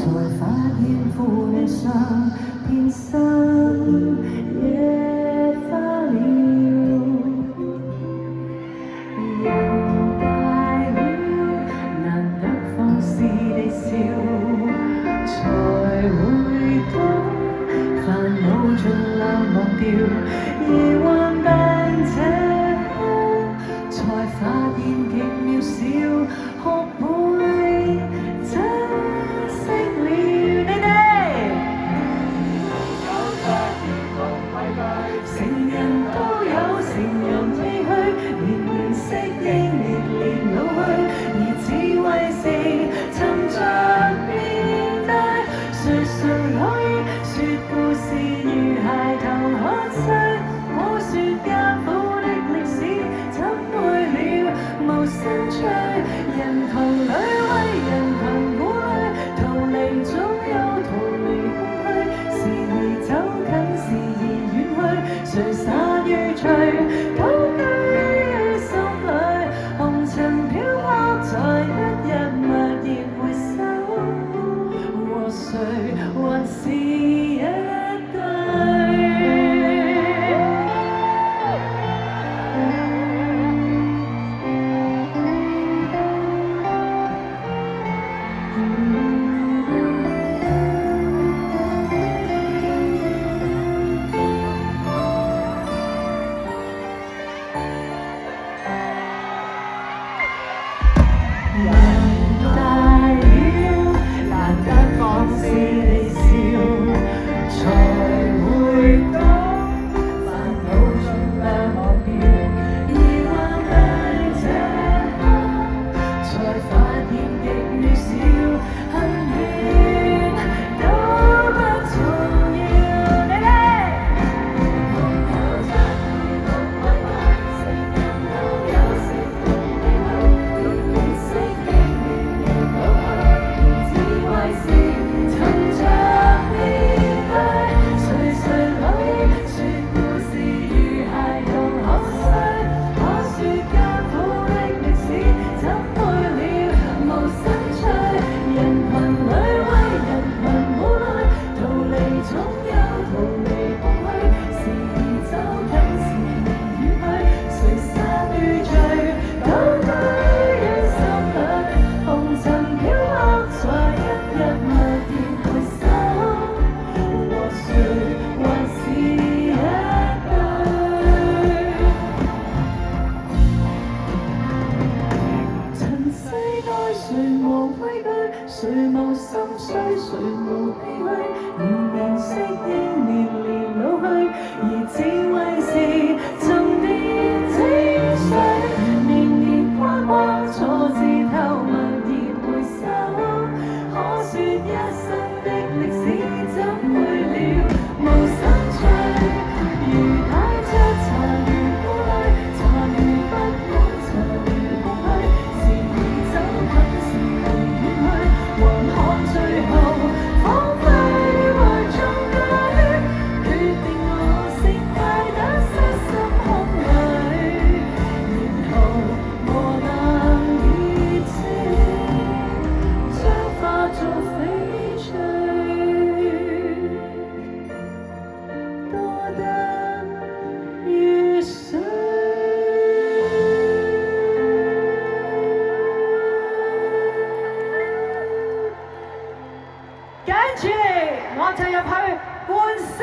才發現負你上天生野花了。人大了，難得放肆地笑，才會懂煩惱盡量忘掉，而患病這刻才發現極渺小，學會珍惜了你哋。成人都有成人唏噓，年年適應，年年老去，而智慧是趁着變大，誰可以說故事如孩童看細，我說艱苦的歷史怎會了無生趣，人群裏為人群鼓勵，逃離總有逃離空虛，時而走近時而遠去，誰散與聚都居於心裏，紅塵飄泊在一日驀然回首，和誰還是一對。人大了，難得放肆地笑，才會懂煩惱盡量忘掉，而患病這刻才發現極渺小，很遠都不重要。你哋有責任同委屈，成人都有成人唏噓，年年適應，年年老去，而智慧是趁着變大，誰可以說故事如孩童看細，可說艱苦的歷史怎會了無生趣，人群裏為人群鼓勵，逃離總有逃離空虛，時而走近時而遠去，誰散與聚都居於心裏，紅塵飄泊在一日驀然回首，和誰還是一對。塵世內誰無畏懼，誰無心碎，誰無唏噓，年年適應，年年老去，而智慧是沉澱精髓，年年跨過挫折後驀然回首，可說一生的歷史怎會了無生趣，如帶着殘餘顧慮，殘餘不滿，殘餘空虛，時而走近時而遠去，還看最後彷彿懷中間，決定我成敗得失心空裏，然後磨難熱情將化作翡翠，多得於水。跟住我就入去換衫。